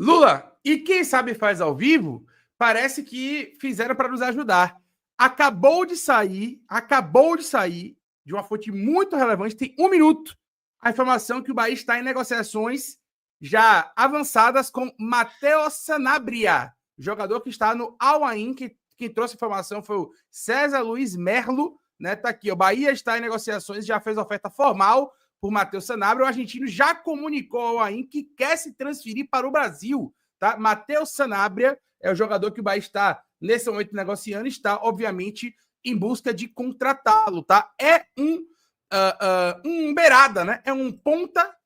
Lula, e quem sabe faz ao vivo, parece que fizeram para nos ajudar. Acabou de sair de uma fonte muito relevante, tem 1 minuto, a informação que o Bahia está em negociações já avançadas com Matheus Sanabria, jogador que está no Al-Ain. Quem trouxe a informação foi o César Luiz Merlo, né? Tá aqui, o Bahia está em negociações, já fez oferta formal por Matheus Sanabria. O argentino já comunicou ao Al-Ain que quer se transferir para o Brasil, tá? Matheus Sanabria é o jogador que o Bahia está nesse momento negociando, está obviamente em busca de contratá-lo, tá? É um beirada, né? É um ponta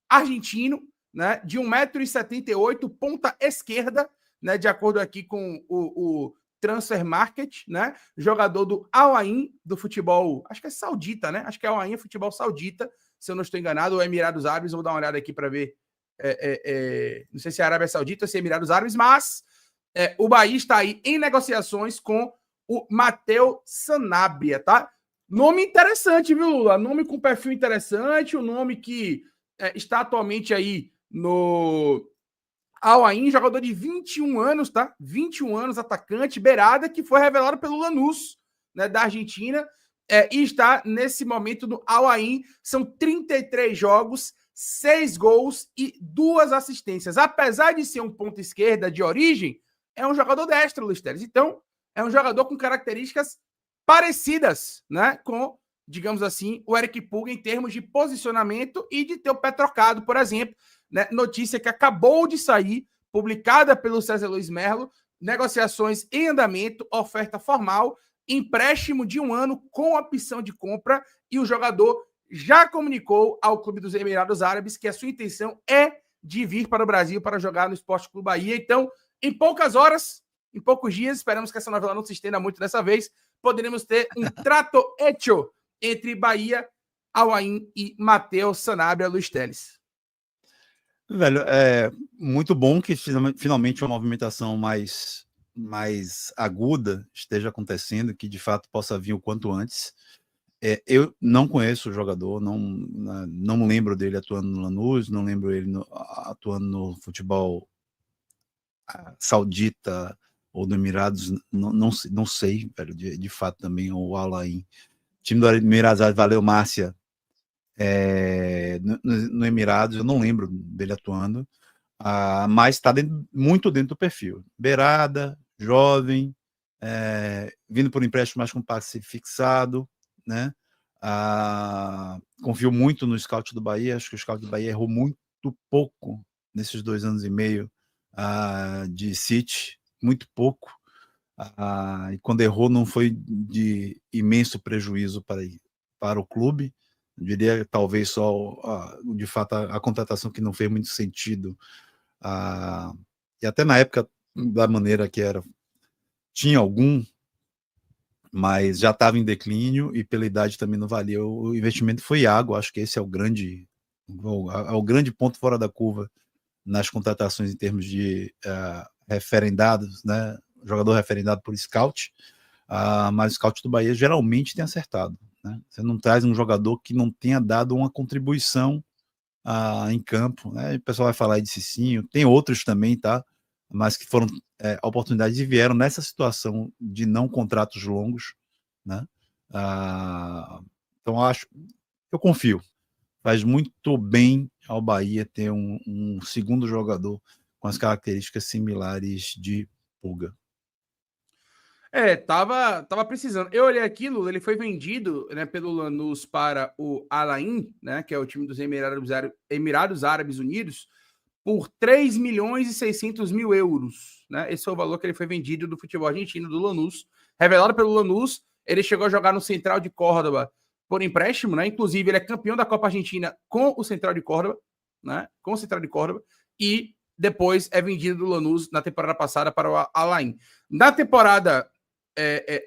argentino, né? De 1,78 m, ponta esquerda, né? De acordo aqui com o Transfer Market, né? Jogador do Al-Ain, do futebol, acho que é saudita, né? Acho que é Al-Ain, futebol saudita, se eu não estou enganado, ou Emirados Árabes. Vou dar uma olhada aqui para ver. Não sei se é Arábia Saudita ou se é Emirados Árabes, mas o Bahia está aí em negociações com o Matheus Sanabria, tá? Nome interessante, viu, Lula? Nome com perfil interessante, o nome que está atualmente aí no Al-Ain, jogador de 21 anos, tá? 21 anos, atacante, beirada, que foi revelado pelo Lanús, né, da Argentina, e está nesse momento no Al-Ain. São 33 jogos, 6 gols e 2 assistências. Apesar de ser um ponta esquerda de origem, é um jogador destro, Luiz Teles. Então, é um jogador com características parecidas, né, com, digamos assim, o Eric Pulga em termos de posicionamento e de ter o pé trocado, por exemplo, né? Notícia que acabou de sair, publicada pelo César Luiz Merlo, negociações em andamento, oferta formal, empréstimo de 1 ano com opção de compra, e o jogador já comunicou ao Clube dos Emirados Árabes que a sua intenção é de vir para o Brasil para jogar no Esporte Clube Bahia. Então, em poucas horas, em poucos dias, esperamos que essa novela não se estenda muito dessa vez, poderemos ter um trato hecho entre Bahia, Al-Ain e Matheus Sanabria, Luiz Teles. Velho, é muito bom que finalmente uma movimentação mais aguda esteja acontecendo, que de fato possa vir o quanto antes. Eu não conheço o jogador, não lembro dele atuando no Lanús, não lembro ele atuando no futebol saudita ou do Emirados, não sei, velho, de fato também, o Al-Ain. Time do Emirados, valeu, Márcia. No Emirados, eu não lembro dele atuando, mas está muito dentro do perfil. Beirada, jovem, vindo por empréstimo mais com passe fixado, né? Confio muito no scout do Bahia, acho que o scout do Bahia errou muito pouco nesses 2 anos e meio de City, muito pouco. E quando errou, não foi de imenso prejuízo para o clube. Eu diria talvez só, de fato, a contratação que não fez muito sentido. E até na época, da maneira que era, tinha algum, mas já estava em declínio e pela idade também não valia. O investimento foi água, acho que esse é o grande ponto fora da curva nas contratações em termos de referendados, né? Jogador referendado por scout, mas o scout do Bahia geralmente tem acertado, né? Você não traz um jogador que não tenha dado uma contribuição em campo, né? O pessoal vai falar aí de Cicinho, tem outros também, tá? Mas que foram oportunidades e vieram nessa situação de não contratos longos, né? Então eu confio. Faz muito bem ao Bahia ter um segundo jogador com as características similares de Pulga. Tava precisando. Eu olhei aqui, Lula, ele foi vendido, né, pelo Lanús para o Al-Ain, né, que é o time dos Emirados Árabes Unidos, por 3 milhões e 600 mil euros. Né? Esse foi o valor que ele foi vendido do futebol argentino, do Lanús. Revelado pelo Lanús, ele chegou a jogar no Central de Córdoba por empréstimo, né? Inclusive, ele é campeão da Copa Argentina com o Central de Córdoba, né? Com o Central de Córdoba, e depois é vendido do Lanús na temporada passada para o Al-Ain. Na temporada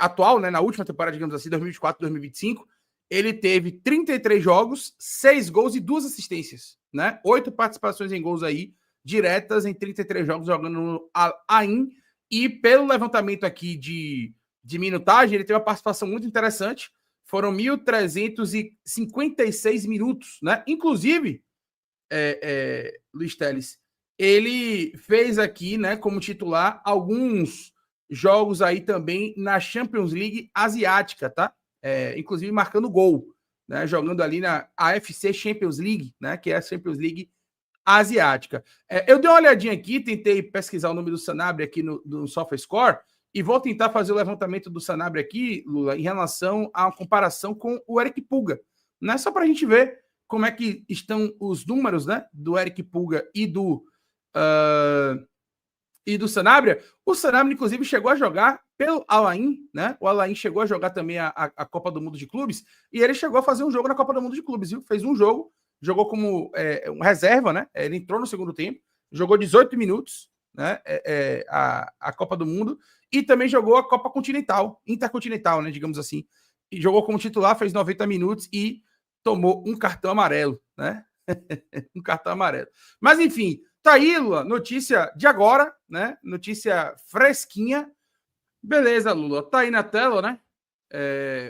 atual, né, na última temporada, digamos assim, 2024-2025, ele teve 33 jogos, 6 gols e 2 assistências, né? 8 participações em gols aí, diretas em 33 jogos jogando no Al-Ain. E pelo levantamento aqui de minutagem, ele teve uma participação muito interessante. Foram 1.356 minutos, né? Inclusive, Luiz Teles, ele fez aqui, né, como titular, alguns jogos aí também na Champions League asiática, tá? Inclusive marcando gol, né? Jogando ali na AFC Champions League, né? Que é a Champions League asiática. Eu dei uma olhadinha aqui, tentei pesquisar o nome do Sanabria aqui no SofaScore e vou tentar fazer o levantamento do Sanabria aqui, Lula, em relação à comparação com o Eric Pulga, né? Só para a gente ver como é que estão os números, né, do Eric Pulga e do Sanabria. O Sanabria, inclusive, chegou a jogar pelo Al-Ain, né? O Al-Ain chegou a jogar também a Copa do Mundo de Clubes e ele chegou a fazer um jogo na Copa do Mundo de Clubes, viu? Fez um jogo, jogou como reserva, né? Ele entrou no segundo tempo, jogou 18 minutos, né? A Copa do Mundo e também jogou a Copa Continental, Intercontinental, né? Digamos assim. E jogou como titular, fez 90 minutos e tomou um cartão amarelo, né? Um cartão amarelo. Mas, enfim, tá aí, Lula, notícia de agora, né? Notícia fresquinha. Beleza, Lula, tá aí na tela, né?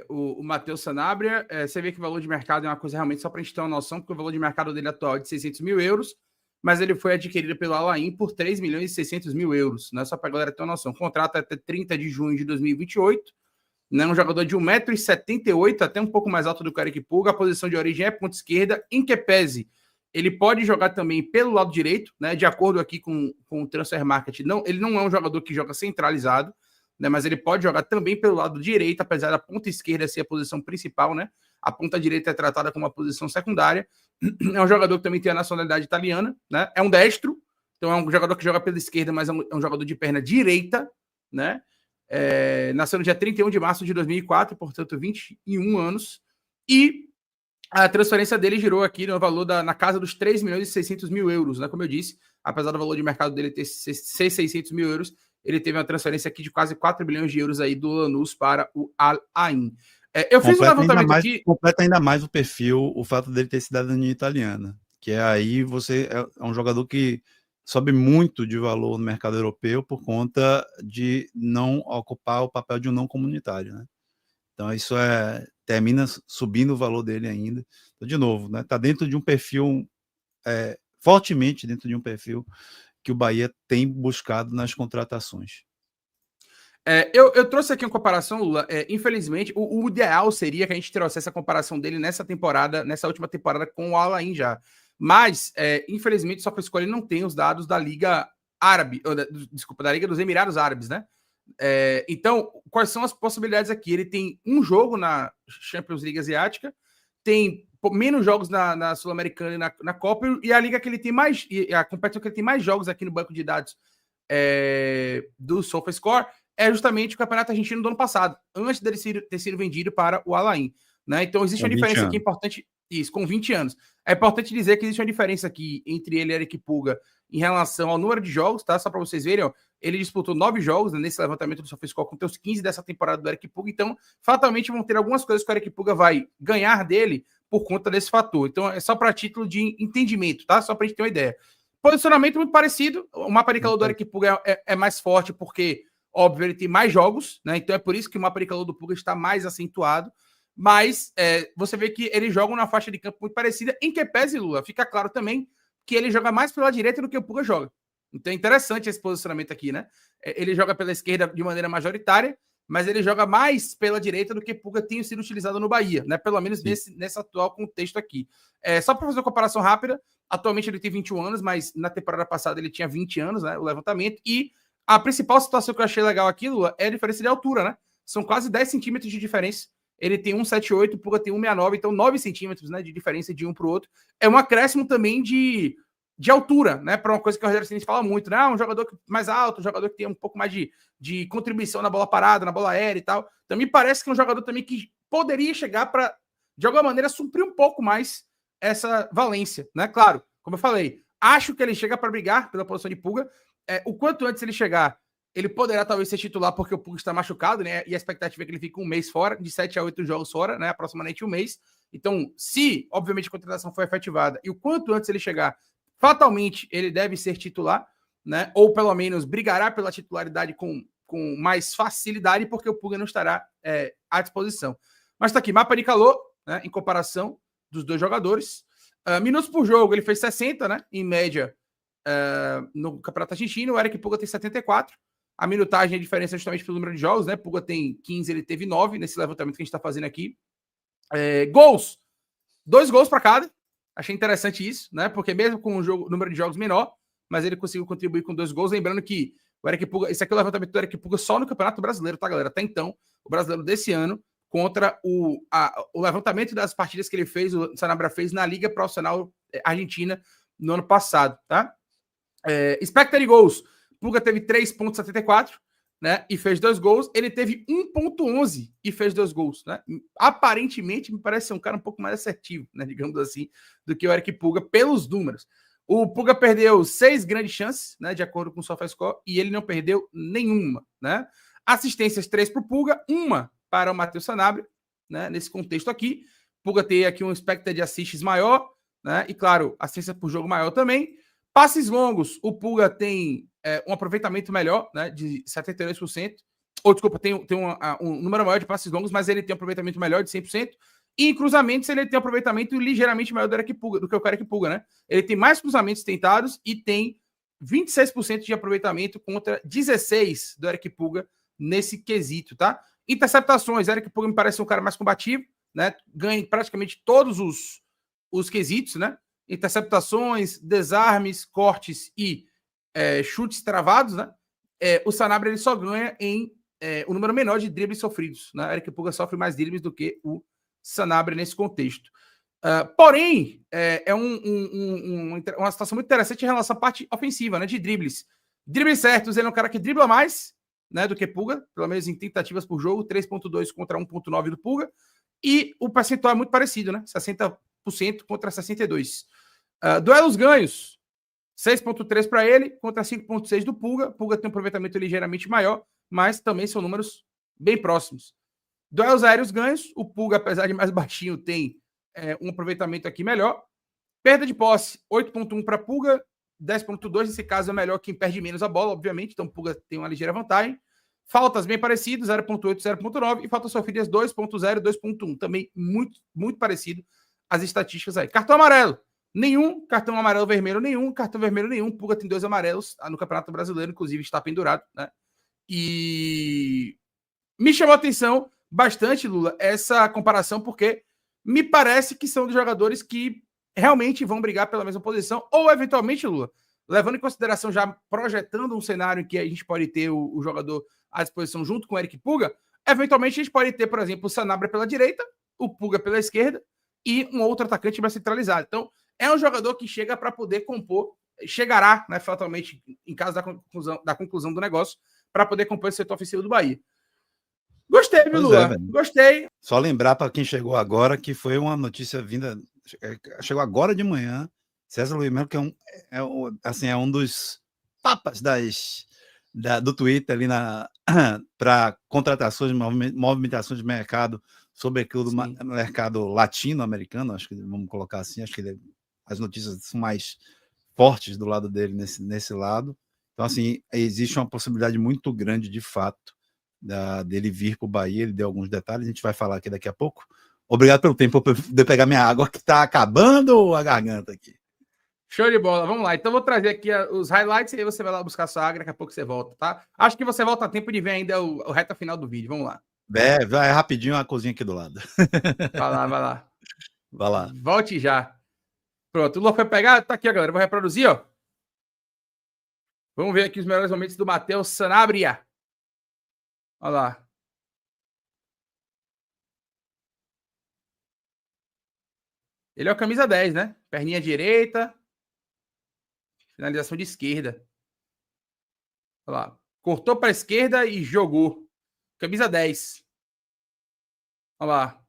O Matheus Sanabria. Você vê que o valor de mercado é uma coisa realmente só pra gente ter uma noção, porque o valor de mercado dele atual é de 600 mil euros, mas ele foi adquirido pelo Al-Ain por 3 milhões e 600 mil euros, né? Só pra galera ter uma noção. O contrato é até 30 de junho de 2028. Né, um jogador de 1,78 m, até um pouco mais alto do que o Eric Pulga. A posição de origem é ponta esquerda. Em que pese, ele pode jogar também pelo lado direito, né? De acordo aqui com o Transfer Market. Ele não é um jogador que joga centralizado, né? Mas ele pode jogar também pelo lado direito, apesar da ponta esquerda ser a posição principal, né? A ponta direita é tratada como uma posição secundária. É um jogador que também tem a nacionalidade italiana, né? É um destro, então é um jogador que joga pela esquerda, mas é um jogador de perna direita, né? Nasceu no dia 31 de março de 2004, portanto 21 anos, e a transferência dele girou aqui no valor na casa dos 3 milhões e 600 mil euros, né? Como eu disse, apesar do valor de mercado dele ser 600 mil euros, ele teve uma transferência aqui de quase 4 bilhões de euros aí do Lanús para o Al-Ain. Eu fiz um levantamento aqui... Completa ainda mais o perfil, o fato dele ter cidadania italiana, que aí você é um jogador que sobe muito de valor no mercado europeu por conta de não ocupar o papel de um não comunitário, né? Então isso termina subindo o valor dele ainda. Então, de novo, né? Está dentro de um perfil, fortemente dentro de um perfil que o Bahia tem buscado nas contratações. Eu trouxe aqui uma comparação, Lula. Infelizmente, o ideal seria que a gente trouxesse a comparação dele nessa última temporada com o Al-Ain já. Mas, infelizmente, só para escolher não tem os dados da Liga Árabe, da Liga dos Emirados Árabes, né? Então, quais são as possibilidades aqui? Ele tem um jogo na Champions League Asiática, tem menos jogos na Sul-Americana e na Copa, e a liga que ele tem mais, a competição que ele tem mais jogos aqui no banco de dados do SofaScore é justamente o Campeonato Argentino do ano passado, antes dele ter sido vendido para o Al-Ain, né? Então, existe uma diferença aqui importante, isso, com 20 anos. É importante dizer que existe uma diferença aqui entre ele e Eric Pulga em relação ao número de jogos, tá? Só para vocês verem, ó, ele disputou 9 jogos, né, nesse levantamento do SofaScore, com os 15 dessa temporada do Eric Pulga. Então, fatalmente vão ter algumas coisas que o Eric Pulga vai ganhar dele por conta desse fator. Então, é só para título de entendimento, tá? Só para a gente ter uma ideia. Posicionamento muito parecido. O mapa de calor do Eric Pulga é mais forte porque, óbvio, ele tem mais jogos, né? Então é por isso que o mapa de calor do Pulga está mais acentuado. Mas você vê que eles jogam na faixa de campo muito parecida. Em que pese, Lula, fica claro também que ele joga mais pela direita do que o Pulga joga. Então é interessante esse posicionamento aqui, né? Ele joga pela esquerda de maneira majoritária, mas ele joga mais pela direita do que Pulga tem sido utilizado no Bahia, né? Pelo menos nesse atual contexto aqui. Só para fazer uma comparação rápida, atualmente ele tem 21 anos, mas na temporada passada ele tinha 20 anos, né? O levantamento. E a principal situação que eu achei legal aqui, Lula, é a diferença de altura, né? São quase 10 centímetros de diferença. Ele tem 1,78, o Pulga tem 1,69, então 9 centímetros, né, de diferença de um para o outro. É um acréscimo também de altura, né? Para uma coisa que o Rogério Ceni fala muito, né? Um jogador mais alto, um jogador que tem um pouco mais de contribuição na bola parada, na bola aérea e tal. Então me parece que é um jogador também que poderia chegar para, de alguma maneira, suprir um pouco mais essa valência, né? Claro, como eu falei, acho que ele chega para brigar pela posição de Pulga. O quanto antes ele chegar, ele poderá talvez ser titular porque o Pulga está machucado, né? E a expectativa é que ele fique um mês fora, de 7 a 8 jogos fora, né? Aproximadamente um mês. Então, se, obviamente, a contratação for efetivada e o quanto antes ele chegar, fatalmente ele deve ser titular, né? Ou pelo menos brigará pela titularidade com mais facilidade, porque o Pulga não estará à disposição. Mas tá aqui, mapa de calor, né? Em comparação dos dois jogadores. Minutos por jogo, ele fez 60, né? Em média, no Campeonato Argentino. O Eric Puga tem 74. A minutagem é a diferença justamente pelo número de jogos, né? Puga tem 15, ele teve 9 nesse levantamento que a gente está fazendo aqui. Gols. 2 gols para cada. Achei interessante isso, né? Porque mesmo com o número de jogos menor, mas ele conseguiu contribuir com 2 gols. Lembrando que o Eric Puga, esse aqui é o levantamento do Eric Puga só no Campeonato Brasileiro, tá, galera? Até então, o brasileiro desse ano, contra o levantamento das partidas que ele fez, o Sanabria fez na Liga Profissional Argentina no ano passado, tá? Expected goals. Puga teve 3,74, né? E fez 2 gols. Ele teve 1,11 e fez 2 gols, né? Aparentemente, me parece ser um cara um pouco mais assertivo, né? Digamos assim, do que o Eric Puga, pelos números. O Puga perdeu 6 grandes chances, né? De acordo com o SofaScore, e ele não perdeu nenhuma, né? Assistências 3 para o Puga, 1 para o Matheus Sanabria, né? Nesse contexto aqui. Puga tem aqui um expected assists maior, né? E claro, assistência por jogo maior também. Passes longos, o Puga tem um aproveitamento melhor, né, de 72%. Ou, desculpa, tem um número maior de passes longos, mas ele tem um aproveitamento melhor de 100%. E em cruzamentos, ele tem um aproveitamento ligeiramente maior do que o Eric Puga, né? Ele tem mais cruzamentos tentados e tem 26% de aproveitamento contra 16% do Eric Puga nesse quesito, tá? Interceptações, Eric Puga me parece um cara mais combativo, né? Ganha em praticamente todos os quesitos, né? Interceptações, desarmes, cortes e chutes travados, né? O Sanabria ele só ganha em um número menor de dribles sofridos, né? Eric Puga sofre mais dribles do que o Sanabria nesse contexto. Porém, uma situação muito interessante em relação à parte ofensiva, né? De dribles. Dribles certos, ele é um cara que dribla mais, né, do que Puga, pelo menos em tentativas por jogo, 3,2 contra 1,9 do Puga, e o percentual é muito parecido, né? 60% contra 62%. Duelos ganhos, 6,3 para ele contra 5,6 do Puga. Puga tem um aproveitamento ligeiramente maior, mas também são números bem próximos. Duelos aéreos ganhos, o Puga, apesar de mais baixinho, tem um aproveitamento aqui melhor. Perda de posse, 8,1 para Puga, 10,2. Nesse caso é melhor quem perde menos a bola, obviamente, então Puga tem uma ligeira vantagem. Faltas bem parecidas, 0,8, 0,9. E faltas sofridas, 2,0, 2,1. Também muito, muito parecido as estatísticas aí. Cartão amarelo, nenhum. Cartão amarelo, vermelho, nenhum. Cartão vermelho, nenhum. Puga tem 2 amarelos no Campeonato Brasileiro, inclusive está pendurado, né? E me chamou a atenção bastante, Lula, essa comparação, porque me parece que são dos jogadores que realmente vão brigar pela mesma posição, ou eventualmente, Lula, levando em consideração, já projetando um cenário em que a gente pode ter o jogador à disposição junto com o Eric Puga, eventualmente a gente pode ter, por exemplo, o Sanabria pela direita, o Puga pela esquerda e um outro atacante mais centralizado. Então, é um jogador que chega para poder compor, chegará, né, fatalmente, em caso da conclusão do negócio, para poder compor esse setor ofensivo do Bahia. Gostei, viu, Lula? Gostei. Só lembrar para quem chegou agora que foi uma notícia vinda, chegou agora de manhã, César Luiz Melo, que é um dos papas do Twitter ali para contratações, movimentações de mercado, sobretudo do mercado latino-americano, acho que vamos colocar assim, acho que as notícias são mais fortes do lado dele nesse lado. Então, assim, existe uma possibilidade muito grande, de fato, dele vir para o Bahia. Ele deu alguns detalhes, a gente vai falar aqui daqui a pouco. Obrigado pelo tempo de pegar minha água, que está acabando a garganta aqui. Show de bola, vamos lá. Então vou trazer aqui os highlights e aí você vai lá buscar sua água, daqui a pouco você volta, tá? Acho que você volta a tempo de ver ainda o reta final do vídeo, vamos lá. Vai rapidinho, a cozinha aqui do lado. Vai lá, vai lá. Vai lá. Volte já. Pronto, o Lula foi pegar, tá aqui, galera. Vou reproduzir, ó. Vamos ver aqui os melhores momentos do Matheus Sanabria. Olha lá. Ele é o camisa 10, né? Perninha direita. Finalização de esquerda. Olha lá. Cortou para a esquerda e jogou. Camisa 10. Olha lá.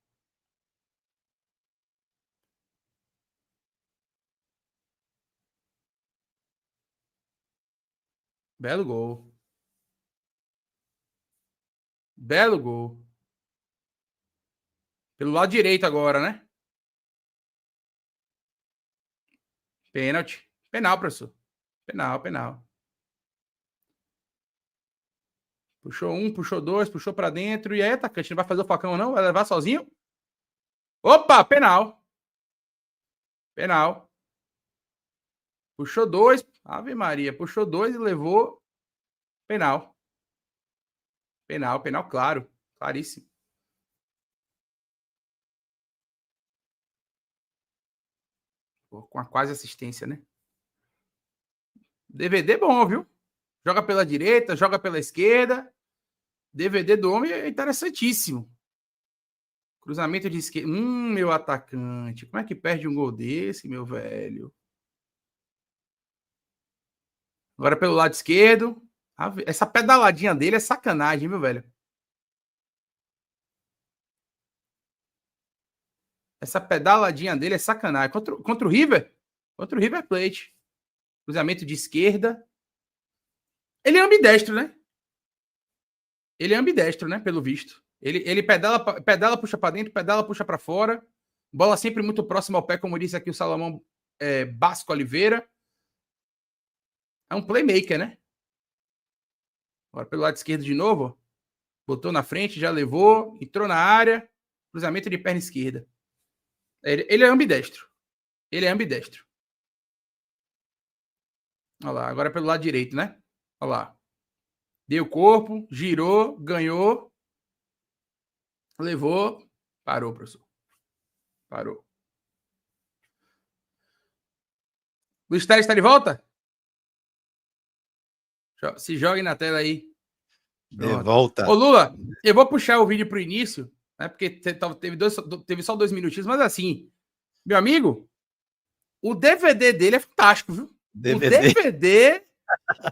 Belo gol. Belo gol. Pelo lado direito agora, né? Pênalti. Penal, professor. Penal. Puxou um, puxou dois, puxou pra dentro. E aí, atacante, não vai fazer o facão, não? Vai levar sozinho? Opa, penal. Penal. Puxou 2. Ave Maria. Puxou 2 e levou. Penal. Penal claro. Claríssimo. Com a quase assistência, né? DVD bom, viu? Joga pela direita, joga pela esquerda. DVD do homem é interessantíssimo. Cruzamento de esquerda. Meu atacante. Como é que perde um gol desse, meu velho? Agora pelo lado esquerdo. Essa pedaladinha dele é sacanagem, meu velho? Essa pedaladinha dele é sacanagem. Contra o River? Contra o River Plate. Cruzamento de esquerda. Ele é ambidestro, né? Ele é ambidestro, né? Pelo visto. Ele pedala, puxa para dentro, pedala, puxa para fora. Bola sempre muito próxima ao pé, como disse aqui o Salomão Basco Oliveira. É um playmaker, né? Agora pelo lado esquerdo de novo. Botou na frente, já levou, entrou na área. Cruzamento de perna esquerda. Ele é ambidestro. Ele é ambidestro. Olha lá, agora pelo lado direito, né? Olha lá. Deu corpo, girou, ganhou. Levou. Parou, professor. Parou. Luiz Teres está de volta? Se jogue na tela aí. De volta. Ô, Lula, eu vou puxar o vídeo para o início, né? Porque teve só 2 minutinhos, mas assim, meu amigo, o DVD dele é fantástico, viu?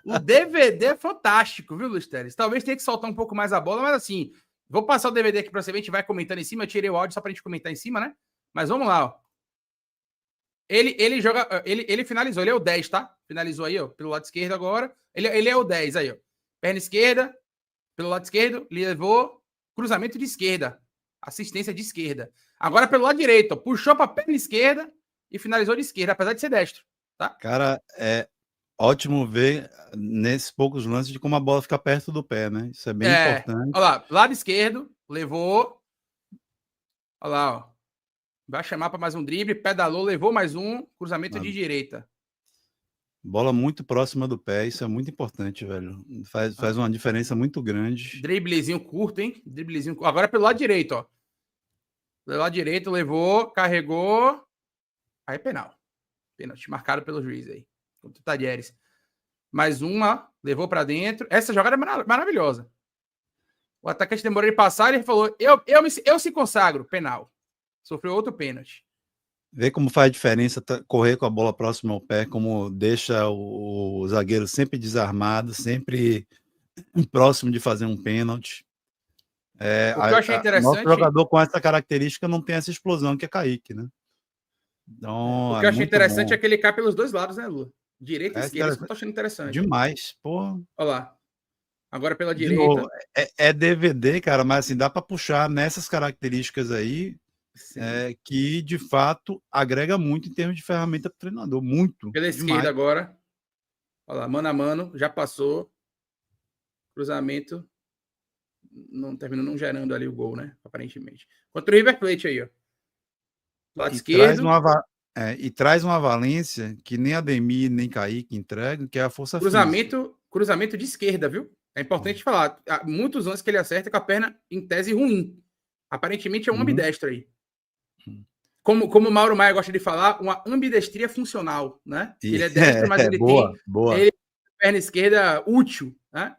O DVD é fantástico, viu, Luiz Teres? Talvez tenha que soltar um pouco mais a bola, mas assim, vou passar o DVD aqui para você ver, a gente vai comentando em cima. Eu tirei o áudio só para a gente comentar em cima, né? Mas vamos lá, ó. Ele joga, ele finalizou, ele é o 10, tá? Finalizou aí, ó, pelo lado esquerdo agora. Ele é o 10 aí, ó. Perna esquerda, pelo lado esquerdo, levou cruzamento de esquerda, assistência de esquerda. Agora pelo lado direito, ó, puxou para perna esquerda e finalizou de esquerda, apesar de ser destro, tá? Cara, é ótimo ver nesses poucos lances de como a bola fica perto do pé, né? Isso é bem importante. Olha lá, lado esquerdo, levou. Olha lá, ó. Vai chamar para mais um drible, pedalou, levou mais um, cruzamento de direita. Bola muito próxima do pé, isso é muito importante, velho. Faz uma diferença muito grande. Driblezinho curto, hein? Driblezinho curto. Agora pelo lado direito, ó. Pelo lado direito, levou, carregou. Aí é penal. Pênalti marcado pelo juiz aí. Contra o Tadieres. Mais uma, levou para dentro. Essa jogada é maravilhosa. O atacante demorou de passar, ele falou: eu se consagro, penal. Sofreu outro pênalti. Vê como faz diferença correr com a bola próxima ao pé, como deixa o zagueiro sempre desarmado, sempre próximo de fazer um pênalti. O que eu achei interessante... Nosso jogador com essa característica não tem essa explosão que é Kaique, né? Então, o que eu achei interessante é que ele cai pelos dois lados, né, Lu? Direita e esquerda, isso que eu tô achando interessante. Demais, pô. Olha lá. Agora pela direita. Novo, é DVD, cara, mas assim, dá para puxar nessas características aí, que de fato agrega muito em termos de ferramenta para o treinador. Muito. Pela esquerda agora. Olha lá, mano a mano, já passou. Cruzamento. Não terminou não gerando ali o gol, né? Aparentemente. Contra o River Plate aí, ó. Lado esquerdo. Traz uma valência que nem Ademir nem Kaique entregam, que é a força física. Cruzamento de esquerda, viu? É importante falar. Há muitos lances que ele acerta com a perna em tese ruim. Aparentemente é um ambidestro aí. Como o Mauro Maia gosta de falar, uma ambidestria funcional, né? Ele é destro, mas ele tem perna esquerda útil, né?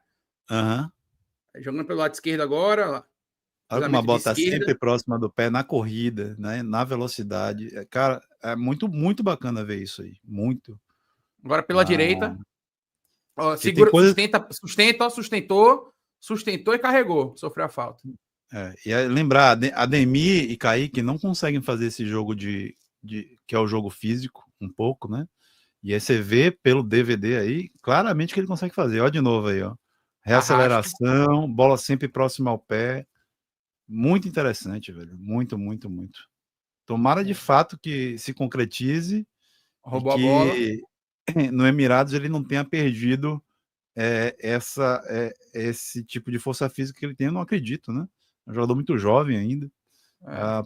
Jogando pelo lado esquerdo agora. Olha como a bola está sempre próxima do pé na corrida, né? Na velocidade. Cara, é muito, muito bacana ver isso aí. Muito. Agora pela direita. Ó, segura, sustentou e carregou. Sofreu a falta. E lembrar, Ademir e Kaique não conseguem fazer esse jogo que é o jogo físico, um pouco, né? E aí você vê pelo DVD aí, claramente que ele consegue fazer. Olha de novo aí, ó. Reaceleração, bola sempre próxima ao pé. Muito interessante, velho. Muito, muito, muito. Tomara de fato que se concretize. Roubou a bola. No Emirados ele não tenha perdido esse tipo de força física que ele tem, eu não acredito, né? É um jogador muito jovem ainda.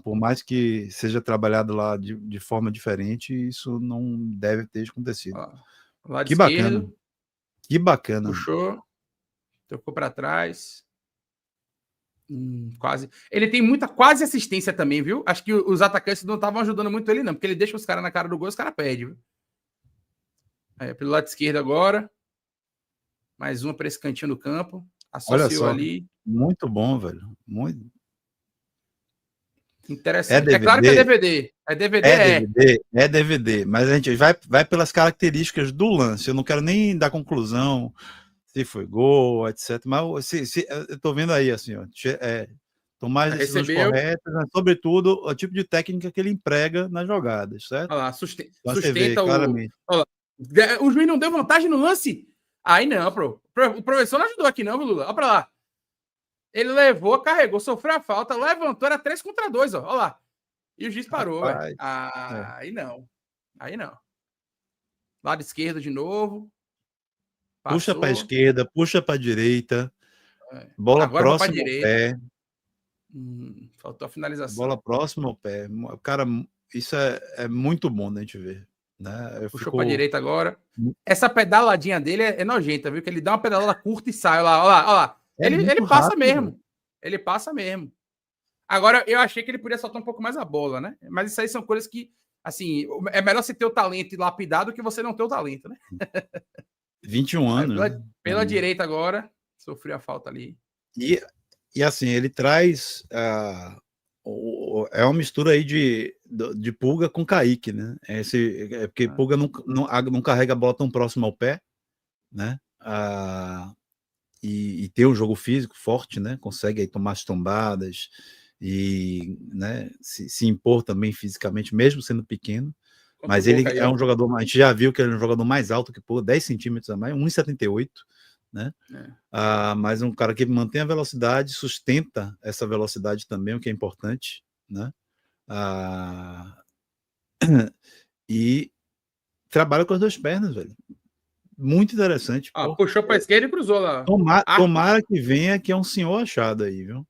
Por mais que seja trabalhado lá de forma diferente, isso não deve ter acontecido. Lado Que esquerdo. bacana. Que bacana. Puxou. Tocou para trás. Quase. Ele tem muita quase assistência também, viu? Acho que os atacantes não estavam ajudando muito ele, não, porque ele deixa os caras na cara do gol e os caras perdem, viu? Pelo lado esquerdo agora. Mais uma para esse cantinho do campo. Associou Olha só, ali. muito bom, velho. Muito. Interessante. É claro que é DVD. É DVD, mas a gente vai pelas características do lance. Eu não quero nem dar conclusão se foi gol, etc. Mas eu tô vendo aí, assim, ó, tomar as decisões corretas, mas, sobretudo, o tipo de técnica que ele emprega nas jogadas, certo? Olha lá, sustenta você vê, claramente. Olha lá. O juiz não deu vantagem no lance? Aí não, pro. O professor não ajudou aqui, não, Lula. Olha pra lá. Ele levou, carregou, sofreu a falta, levantou, era 3 contra 2, ó. Olha lá. E o juiz parou, velho. Aí não. Aí não. Lado esquerdo de novo. Passou. Puxa para a esquerda, puxa para a direita. Bola agora próxima ao pé. Faltou a finalização. Bola próxima ao pé. Cara, isso é muito bom da gente ver. Né? Puxou para a direita agora. Essa pedaladinha dele é nojenta, viu? Que ele dá uma pedalada curta e sai. Olha lá, olha lá, olha lá. Ele passa rápido, mesmo. Né? Ele passa mesmo. Agora, eu achei que ele podia soltar um pouco mais a bola, né? Mas isso aí são coisas que, assim, é melhor você ter o talento lapidado que você não ter o talento, né? 21 anos. Pela direita agora, sofreu a falta ali. E assim, ele traz... é uma mistura aí de Pulga com Kaique, né? Porque Pulga não carrega a bola tão próximo ao pé, né? E tem um jogo físico forte, né? Consegue aí tomar as tombadas e, né, se impor também fisicamente, mesmo sendo pequeno. Mas ele é um jogador, a gente já viu que ele é um jogador mais alto que Pulga, 10 centímetros a mais, 1,78, né? Mas um cara que mantém a velocidade, sustenta essa velocidade também, o que é importante, né? E trabalha com as duas pernas, velho. Muito interessante. Puxou para a esquerda e cruzou lá. Tomara que venha, que é um senhor achado aí, viu?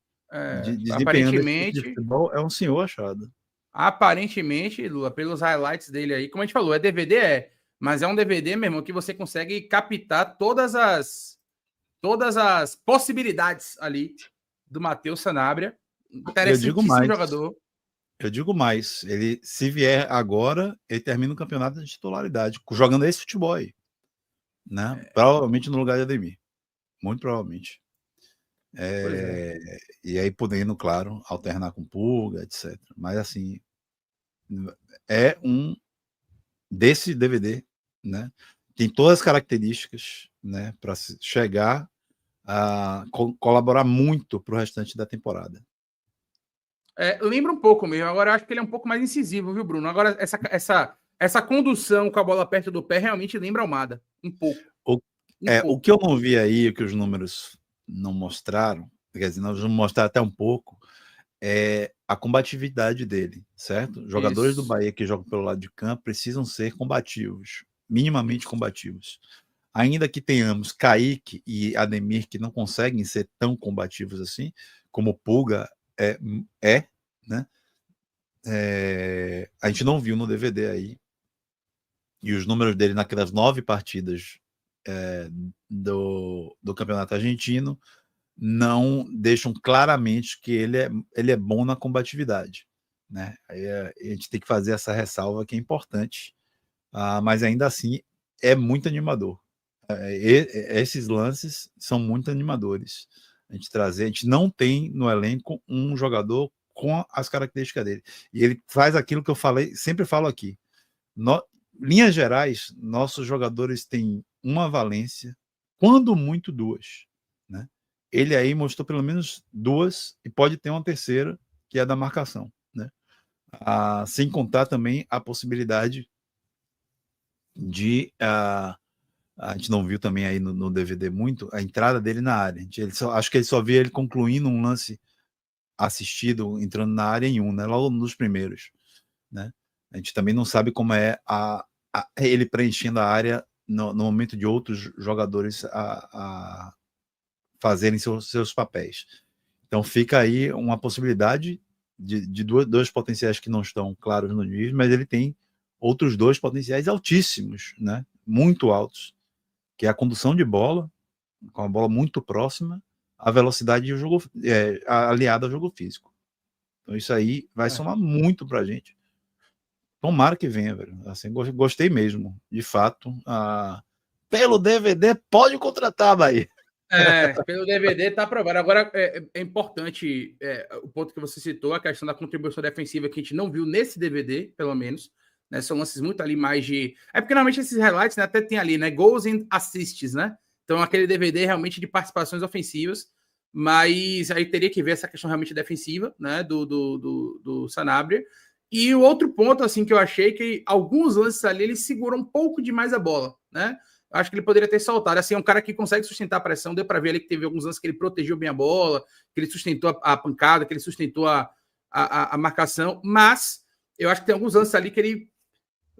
Aparentemente, de futebol, é um senhor achado. Aparentemente, Lula, pelos highlights dele aí, como a gente falou, DVD, mas é um DVD, meu irmão, que você consegue captar todas as possibilidades ali do Matheus Sanabria. Interessantíssimo jogador. Eu digo mais, ele, se vier agora, ele termina o campeonato de titularidade, jogando esse futebol aí, né? Provavelmente no lugar de Ademir, muito provavelmente. E aí podendo, claro, alternar com Pulga, etc. Mas assim, é um desse DVD, né? Tem todas as características, né, para chegar a colaborar muito para o restante da temporada. Lembra um pouco mesmo. Agora eu acho que ele é um pouco mais incisivo, viu, Bruno? Agora essa condução com a bola perto do pé realmente lembra Almada, um pouco. O que eu não vi aí, que os números não mostraram, quer dizer, nós vamos mostrar até um pouco, é a combatividade dele, certo? Jogadores do Bahia que jogam pelo lado de campo precisam ser combativos, minimamente combativos. Ainda que tenhamos Kaique e Ademir que não conseguem ser tão combativos assim, como Pulga né? A gente não viu no DVD aí. E os números dele naquelas 9 partidas do Campeonato Argentino não deixam claramente que ele é bom na combatividade, né? Aí a gente tem que fazer essa ressalva que é importante, mas ainda assim é muito animador. Esses lances são muito animadores. A gente não tem no elenco um jogador com as características dele. E ele faz aquilo que eu falei, sempre falo aqui. Linhas gerais, nossos jogadores têm uma valência, quando muito 2, né? Ele aí mostrou pelo menos 2 e pode ter uma terceira, que é a da marcação, né? Sem contar também a possibilidade de a gente não viu também aí no DVD muito a entrada dele na área. Acho que ele só via ele concluindo um lance assistido, entrando na área em né? Logo nos primeiros, né? A gente também não sabe como é ele preenchendo a área no momento de outros jogadores fazerem seus papéis. Então fica aí uma possibilidade de dois potenciais que não estão claros no nível, mas ele tem outros dois potenciais altíssimos, né? Muito altos, que é a condução de bola, com a bola muito próxima, a velocidade e o jogo aliada ao jogo físico. Então isso aí vai somar muito pra gente. Tomara que venha, velho. Assim, gostei mesmo, de fato. Pelo DVD, pode contratar, Bahia. Pelo DVD tá aprovado. Agora, é importante o ponto que você citou, a questão da contribuição defensiva que a gente não viu nesse DVD, pelo menos. Né, são lances muito ali mais de... É porque normalmente esses highlights, né, até tem ali, né? Goals and assists, né? Então aquele DVD realmente de participações ofensivas, mas aí teria que ver essa questão realmente defensiva, né? Do Sanabria. E o outro ponto, assim, que eu achei que alguns lances ali, ele segura um pouco demais a bola, né? Acho que ele poderia ter saltado. Assim, é um cara que consegue sustentar a pressão. Deu para ver ali que teve alguns lances que ele protegeu bem a bola, que ele sustentou a pancada, que ele sustentou a marcação. Mas eu acho que tem alguns lances ali que ele,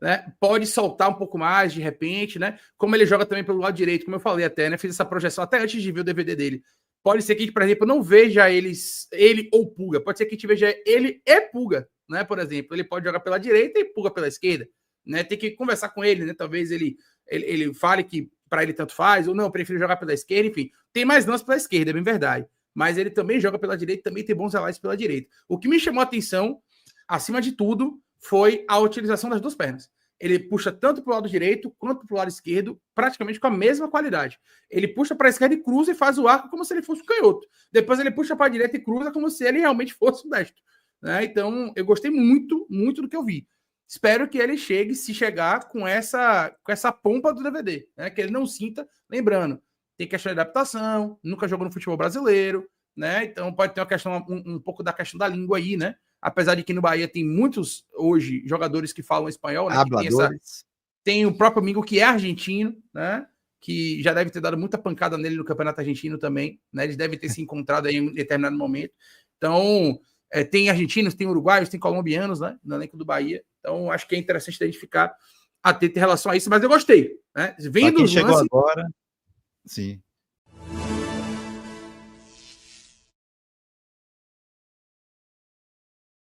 né, pode saltar um pouco mais de repente, né? Como ele joga também pelo lado direito, como eu falei até, né? Fiz essa projeção até antes de ver o DVD dele. Pode ser que a gente, por exemplo, não veja ele ou Pulga. Pode ser que a gente veja ele e Pulga, né? Por exemplo, ele pode jogar pela direita e Pulga pela esquerda, né? Tem que conversar com ele, né? Talvez ele fale que para ele tanto faz, ou não, eu prefiro jogar pela esquerda, enfim. Tem mais lance pela esquerda, é bem verdade. Mas ele também joga pela direita, também tem bons highlights pela direita. O que me chamou a atenção, acima de tudo, foi a utilização das duas pernas. Ele puxa tanto para o lado direito quanto para o lado esquerdo, praticamente com a mesma qualidade. Ele puxa para a esquerda e cruza e faz o arco como se ele fosse um canhoto. Depois ele puxa para a direita e cruza como se ele realmente fosse um destro. Né? Então, eu gostei muito, muito do que eu vi. Espero que ele chegue, se chegar, com essa pompa do DVD. Né? Que ele não sinta, lembrando, tem questão de adaptação, nunca jogou no futebol brasileiro, né? Então pode ter uma questão, um pouco da questão da língua aí, né? Apesar de que no Bahia tem muitos, hoje, jogadores que falam espanhol, né? Tem o próprio amigo que é argentino, né? Que já deve ter dado muita pancada nele no Campeonato Argentino também, né? Eles devem ter se encontrado aí em um determinado momento. Então, tem argentinos, tem uruguaios, tem colombianos, né? No elenco do Bahia. Então, acho que é interessante identificar atento em relação a isso, mas eu gostei, né? Vendo os lances... agora, sim.